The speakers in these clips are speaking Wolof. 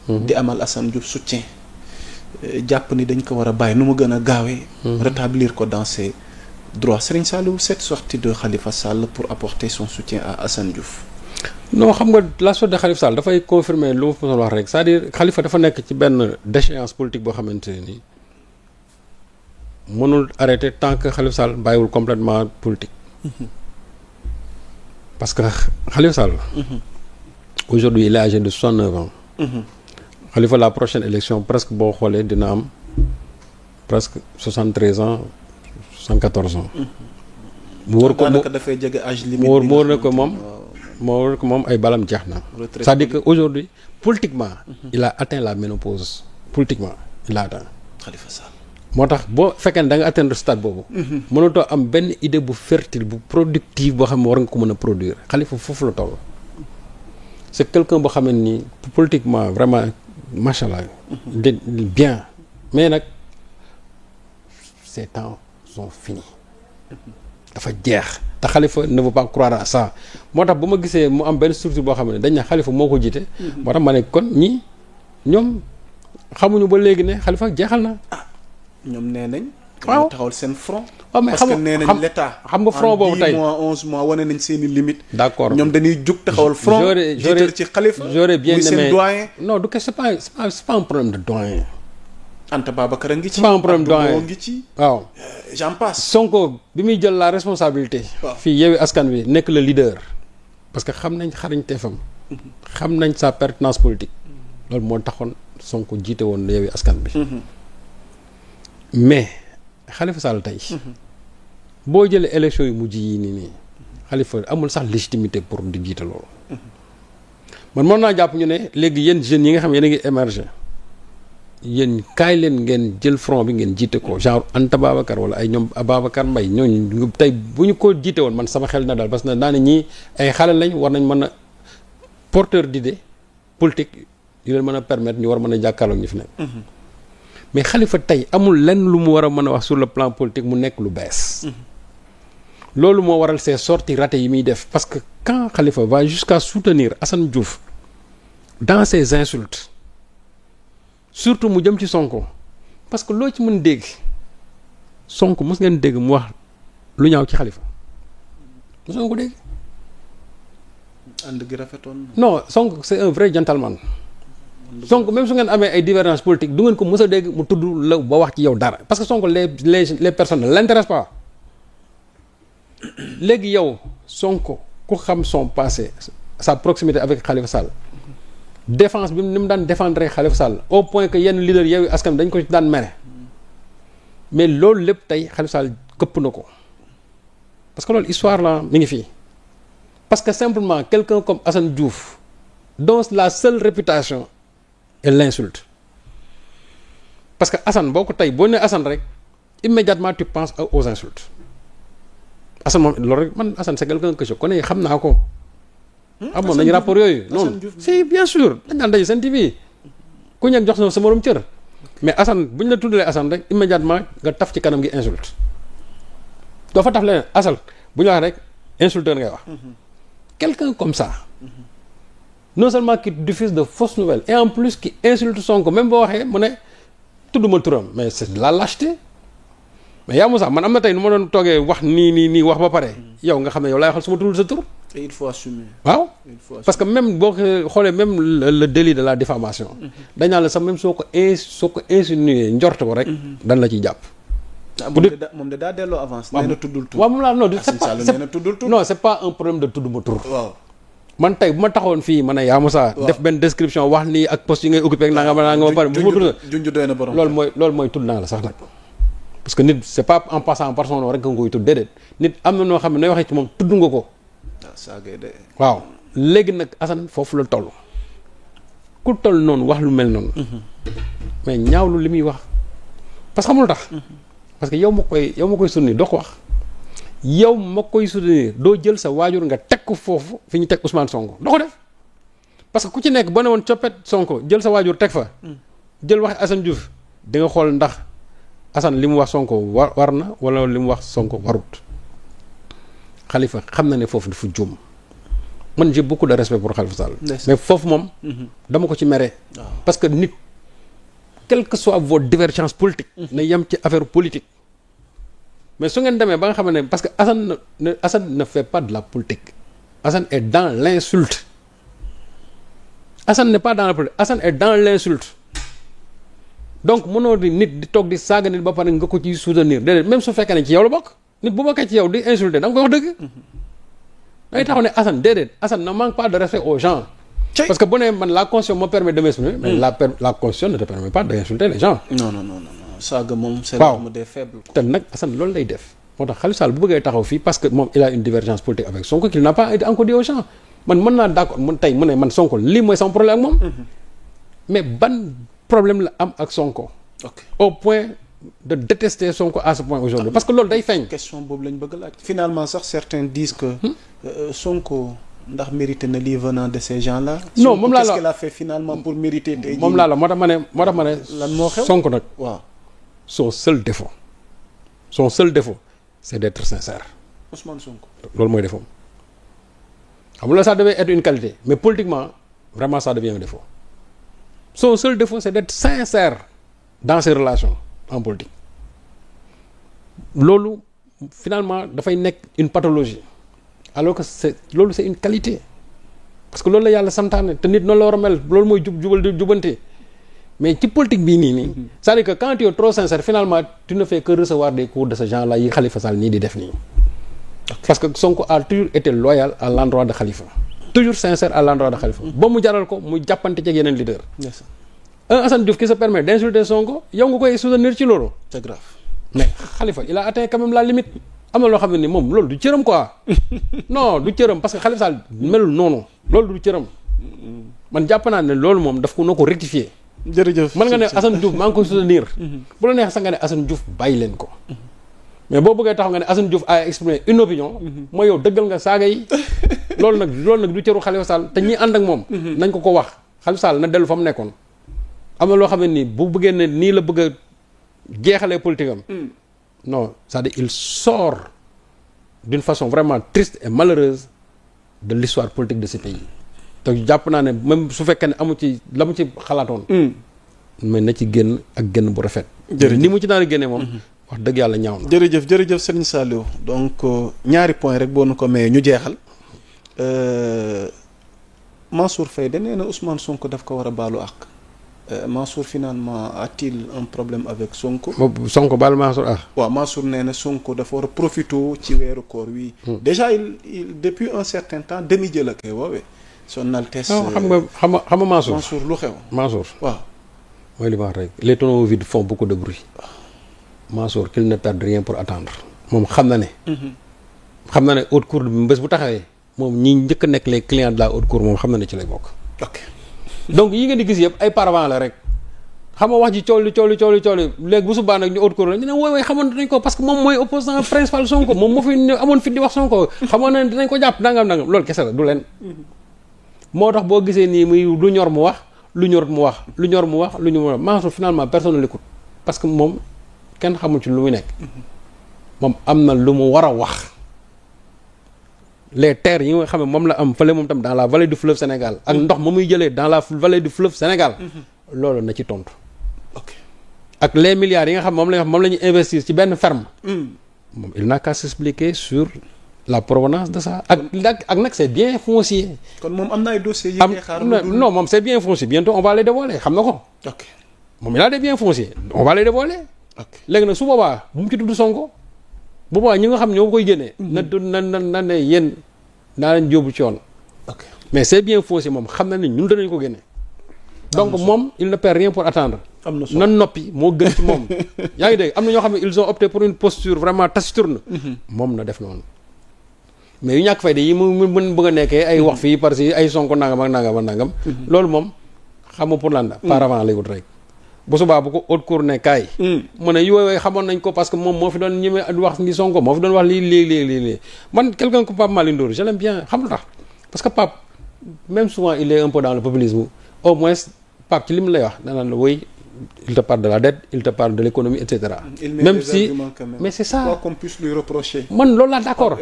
di amal Assane Diouf soutien jàpp ni dañ ko war a bàyyi nu mu gën a gaawee. rétablir ko dans ses droits. Serigne Saliou, cette sortie de Khalifa Sall pour apporter son soutien à Assane Diouf. non xam nga la sortie de Khalifa Sall dafay confirmer lu ma wax rek c'est-à-dire Khalifa dafa nekk ci benn déchéance politique boo xamante ne nii mënul arrêter tant que Khalifa Sall bàyyiwul complètement politique. parce que Khalifa Sall. aujourd'hui il est âgé de 69 ans. Khalifa la prochaine élection presque boo xoolee dina am presque 73 ans 74 ans. mu wër ko daanaka dafay jege âge limite. mu wër na ko moom ay balam jeex na. c'est-à-dire que aujourd'hui politiquement. il a atteint la ménopause. politiquement il a atteint. Khalifa Sall. moo tax boo fekkee ne da nga atteindre stade boobu. mënatoo am benn idée bu fertile bu productive boo xam ne war nga ko mën a produire Khalifa foofu la toll. c'est quelqu'un boo xam ne nii politiquement vraiment macha allah. bien mais nag ces temps sont finis. dafa jeex te Khalifa ne veut pas croire à ça moo tax bu ma gisee mu am benn structure boo xam ne dañ ne Khalifa moo ko jiite. moo tax ma ne kon ñii ñoom xamuñu ba léegi ne Khalifa jeexal na. ñoom nee nañ. waaw taxawal seen front. waaw mais parce que nee nañ l'état. xam nga front boobu tey en 10 mois 11 mois wane nañ seen i limites. d'accord ñoom dañuy jug taxawal front. jiital ci Khalifa. j'aurais bien muy aimé seen doyen. non du que c'est pas un problème de doyen. Anta Babacar a ngi ci. c'est pas un problème de doyen Abdou ngi ci. waaw. j'en passe. Sonko bi muy jël la responsabilité. fii Yewwi Askan Wi nekk le leader. parce que xam nañ xarañteefam. xam nañ sa pertinence politique. loolu moo taxoon Sonko jiite woon Yewwi Askan Wi. mais Khalifa Sall tey. boo jëlee élection yu mujj yi nii Khalifa amul sax légitimité pour di jiite loolu. man mën naa jàpp ñu ne léegi yéen jeunes yi nga xam ne yéen a ngi émerger. yéen kaay leen ngeen jël front bi ngeen jiite ko genre Anta Babacar wala ay ñoom Babacar Mbaye ñooñu tey bu ñu ko jiite woon man sama xel na daal parce que naa ne ñii ay xale lañ war nañ mën a porteur d'idée politique yu leen mën a permettre ñu war mën a jàkkaarloog ñu fi nekk. mais Khalifa tey amul lenn lu mu war a mën a wax sur le plan politique mu nekk lu bees. loolu moo waral ces sorties ratées yi muy def parce que quand Khalifa va jusqu'à soutenir Assane Diouf dans ses insultes. surtout mu jëm ci Sonko parce que loo ci mën dégg Sonko mos ngeen dégg mu wax lu ñaaw ci Khalifa mosoo ko dégg. ànd gi rafetoon. non Sonko c'est un vrai gentleman. Sonko même su ngeen amee ay divergences politiques du ngeen ko mos a dégg mu tudd la ba wax ci yow dara parce que Sonko les personnes ne l'intéressent pas. léegi yow Sonko ku xam son passé sa proximité avec Khalifa Sall. défense bi ni mu daan défendre Khalifa Sall au point que yenn leader Yewwi Askan dañ ko daan mere mais loolu lépp tey Khalifa Sall këpp na ko parce que loolu histoire la mi ngi fii parce que simplement quelqu'un comme Assane Diouf dont la seule réputation est l'insulte parce que Assane boo ko tey boo nee Assane rek immédiatement tu penses aux insultes Assane moom loolu rek man Assane c'est quelqu'un que je connais xam naa ko. amoon nañu rapport yooyu non si bien sûr dañ daan daje seen TV ku ñekk jox sa morom cër mais Assane bu ñu la tuddalee Assane rek immédiatement nga taf ci kanam gi insulte doo fa taf leneen Assane bu ñu wax rek insulteur ngay wax quelqu'un comme ça non seulement qui diffuse de fausses nouvelles et en plus qui insulte Sonko même boo waxee mu ne tudduma turam mais c'est de la lâcheté mais yaa Moussa man am na tey nu ma doon toogee wax nii wax ba pare yow nga xam ne yow laay waxal su ma tuddul sa tur. et il faut assumer. waaw parce que même boo xoolee même le délit de la diffamation dañ naan la sax même soo ko insinué njort ko rek dan la ciy jàpp. bu dee moom de daa delloo avance. nee na tuddul tur waaw moom laa non c'est pas un problème de tudd ma tur. waaw man tey bu ma taxawoon fii ma ne yaa Moussa def benn description wax nii ak poste yi ngay occupé ak nanga ba pare bu ma tudd junj doy na borom loolu mooy tudd naa la sax nag parce que nit c'est pas en passant par son nom rek nga koy tudd déedéet nit am na noo xam ne nooy waxee ci moom tudd nga ko. waaw léegi nag Assane foofu la toll ku toll noonu wax lu mel noonu. mais ñaawlu li muy wax parce que xamul tax. parce que yow ma koy soutenir doo ko wax yow ma koy soutenir doo jël sa waajur nga teg ko foofu fi ñu teg Ousmane Sonko doo ko def parce que ku ci nekk boo ne woon coppet Sonko jël sa waajur teg fa. jël wax Assane Diouf di nga xool ndax Assane li mu wax Sonko war na wala li mu wax Sonko warut. Khalifa xam na ne foofu dafa juum man j'ai beaucoup de respect pour Khalifa Sall. mais foofu moom. dama ko ci mere. parce que nit quelle que soit vos divergences politiques. na yem ci affaire politique. mais su ngeen demee ba nga xam ne parce que Assane ne fait pas de la politique. Assane est dans l'insulte. Assane n'est pas dans la politique, Assane est dans l'insulte. donc mënoo di nit di toog di saaga nit ba pare nga ko ci soutenir déedéet même su fekkee ne ci yow la bokk nit bu bokkee ci yow di insulter da nga koy wax dëgg. dangay taxaw ne Assane déedéet Assane ne manque pas de respect aux gens. parce que bu ne man la constitution me permet de m'exprimer. mais la constitution ne te permet pas d'insulter les gens. non saaga moom c'est l'arme des faibles. te nag Assane loolu lay def moo tax Khalifa Sall bu bëggee taxaw fii parce que moom il a une divergence politique avec Sonko qu'il n'a pas encore dit aux gens man mën naa d'accord tey mu ne man Sonko lii mooy sama problème ak moom. mais ban problème la am ak Sonko. au point de détester Sonko à ce point aujourd'hui parce que loolu day feeñ. question boobu lañ bëgg laaj. finalement sax certains disent que. Sonko ndax mérité na lii venant de ces gens-là. non moom laa la qu'est-ce qu'il a fait finalement pour mériter. tey jii moom laa la moo tax ma ne lan moo xew Sonko nag. waaw son seul défaut c'est d'être sincère. Ousmane Sonko. loolu mooy défaut xam nga ça devait être une qualité mais politiquement vraiment ça devient un défaut. son seul défaut c'est d'être sincère dans ses relations en politique loolu finalement dafay nekk une pathologie alors que c'est une qualité parce que loolu la yàlla santaane te nit noonu la war a mel loolu mooy jubal jubante mais ci politique bii nii c'est-à-dire que quand tu es trop sincère finalement tu ne fais que recevoir des coups de ce genre là yi Khalifa Sall nii di def nii parce que Sonko a toujours été loyal à l'endroit de Khalifa toujours sincère à l'endroit de Khalifa ba mu jaral ko mu jàppante ci yeneen leader un Assane Diouf qui se permet d'insulter Sonko yow nga koy soutenir ci loolu c'est grave mais Khalifa il a atteint quand même la limite am na loo xam ne ni moom loolu du cëram quoi non du cëram parce que Khalifa Sall melul noonu loolu du cëram man jàpp naa ne loolu moom daf ko noo ko rectifier jërëjëf mën nga ne Assane Diouf maa ngi koy soutenir bu la neex sax nga ne Assane Diouf bàyyi leen ko mais boo bëggee taxaw nga ne Assane Diouf a exprimé une opinion mooy yow dëggal nga saaga yi loolu nag du cëru Khalifa Sall te ñi ànd ak moom nañ ko wax Khalifa Sall na dellu fa mu nekkoon am na loo xam ne nii bu bëggee ne nii la bëgg a jeexalee politique am non c'est-à-dire il sort d'une façon vraiment triste et malheureuse de l'histoire politique de ce pays te jàpp naa ne même su fekkee ne amu ci la mu ci xalaatoon mais na ci génn ak génn bu rafet ni mu ci daan génnee moom wax dëgg yàlla ñaaw na jërëjëf Serigne Saliou donc ñaari point rek boo nu ko mayee ñu jeexal Mansour Faye da nee na Ousmane Sonko daf ko war a baalu àq Mansour finalement a-t-il un problème avec Sonko. Sonko baal Mansour waaw Mansour nee na Sonko dafa war a profité ci weeru koor wi. déjà il depuis un certain temps demi-dieu la koy woowee. son Altesse. xam nga Mansour. Mansour lu xew. Mansour waaw. mooy li ma wax rek les tonneaux vides font beaucoup de bruit. Mansour qu'il ne perde rien pour attendre. moom xam na ne. xam na ne haute cour bi bés bu taxawee. moom ñi njëkk a nekk les clients de la haute cour moom xam na ne ci lay bokk. ok. donc yi ngeen di gis yëpp ay paravent la rek xam nga wax ji coow li léegi bu subaa nag ñu haute cour la ñu ne woy xamoon nañ ko parce que moom mooy opposant principal Sonko moom moo fi amoon fit di wax Sonko xamoon na dinañ ko jàpp nangam loolu kese la du leen moo tax boo gisee nii muy lu ñor mu wax lu ñor mu wax lu ñor mu wax lu ñu mu wax Mansour finalement personne ne l'écoute parce que moom kenn xamul ci lu muy nekk moom am na lu mu war a wax les terres yi nga xam ne moom la am fële moom tam dans la vallée du fleuve Sénégal ak ndox ma muy jëlee dans la vallée du fleuve Sénégal loolu na ci tontu. ok ak les milliards yi nga xam moom la ñuy investir ci benn ferme. moom il n'a qu'à s'expliquer sur la provenance de ça ak nag c'est bien foncier. kon moom am na ay dossiers yi ngay xaar non moom c'est bien foncier bientôt on va les dévoiler xam na ko. ok moom il a des biens fonciers on va les dévoiler. ok léegi nag su boobaa bu mu ci tudd Sonko. bu boobaa ñi nga xam ñoo koy génnee. na ne yéen naa leen jóobu ci yoon. ok mais c'est bien foncier moom xam na ne ñun danañ ko génne. donc moom il ne perd rien pour attendre. am na solo na noppi moo gën ci moom. yaa ngi dégg am na ñoo xam ne ils ont opté pour une posture vraiment taciturne. moom na def noonu. mais yu ñàkk fay de yi mu mën bëgg a nekkee ay wax fii parce que ay Sonko nangam ak nangam ak nangam. loolu moom xam nga pour lan la. par avant lay wut rek. bu subaa bu ko haute cour ne kaay. mu ne yooyu xamoon nañ ko parce que moom moo fi doon ñeme wax ni Sonko moo fi doon wax lii man quelqu'un comme Pape Malick Ndour je l'aime bien xam lu tax parce que Pape même souvent il est un peu dans le populisme au moins Pape ci li mu lay wax danaan la woy il te parle de la dette il te parle de l'économie et cetera. même si mais c'est ça quoi qu'on puisse lui reprocher. man loolu laa d'accord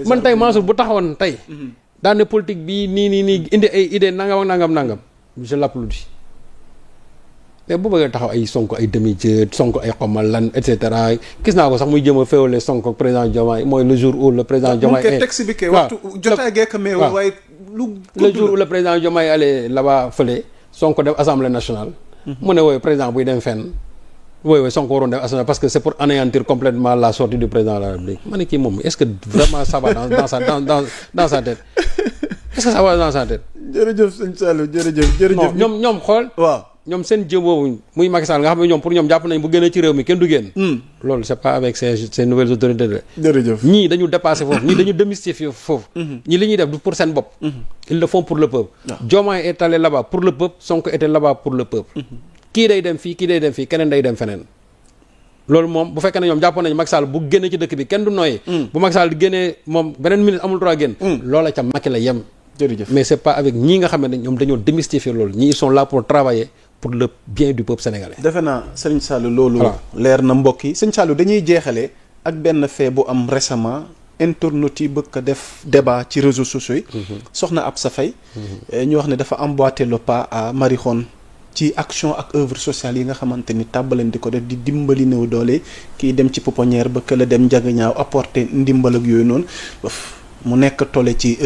man tey Mansour bu taxawoon tey. daan ne politique bi nii indi ay idée nangam je l'applaudis mais bu bëggee taxaw ay Sonko ay demi-dieu Sonko ay xomal lan et cetera gis naa ko sax muy jëm a féewale Sonko président Diomaye mooy le jour où le président Diomaye est texte bi kay waxtu jotaay gekk mais waaye le jour où le président Diomaye allait là-bas fële Sonko def assemblée nationale mu ne wooyu président buy dem fenn wooyu Sonko waroon def assemblée parce que c'est pour anéantir complètement la sortie du président de la République ma ne kii moom est-ce que vraiment ça va dans sa tête est-ce que ça va dans sa tête. jërëjëf sëñ Saliou jërëjëf. ñoom xool. waaw ñoom seen jëm boobu muy Macky Sall nga xam ne ñoom pour ñoom jàpp nañ bu génnee ci réew mi kenn du génn. loolu c'est pas avec ces nouvelles autorités de. jërëjëf ñii dañu dépassé foofu ñii dañu démystifier foofu. ñii li ñuy def du pour seen bopp. ils le font pour le peuple. Diomaye est allé là-bas pour le peuple Sonko était là-bas pour le peuple. kii day dem fii keneen day dem feneen. loolu moom bu fekkee ne ñoom jàppoon nañu Macky Sall bu génnee ci dëkk bi kenn du noyyi. bu Macky Sall di génnee moom beneen ministre amul droit génn. loola ca Macky la yem. mais c'est pas avec ñii nga xam ne ñoom dañoo démystifier loolu ñii ils sont là pour travailler pour le bien du peuple sénégalais. defe naa Serigne Saliou loolu. leer na mbokk yi Serigne Saliou dañuy jeexale ak benn fait bu am récemment internautes yi bëgg ko def débat ci réseaux sociaux yi. soxna Absa Faye ñu wax ne dafa emboîter le pas à Marie-Khone ci action ak œuvre sociale yi nga xamante ni tàbbaleen di ko def di dimbali néew doole kii dem ci pouponnière ba këla dem njagañaaw apporter ndimbal ak yooyu noonu mu nekk tolle ci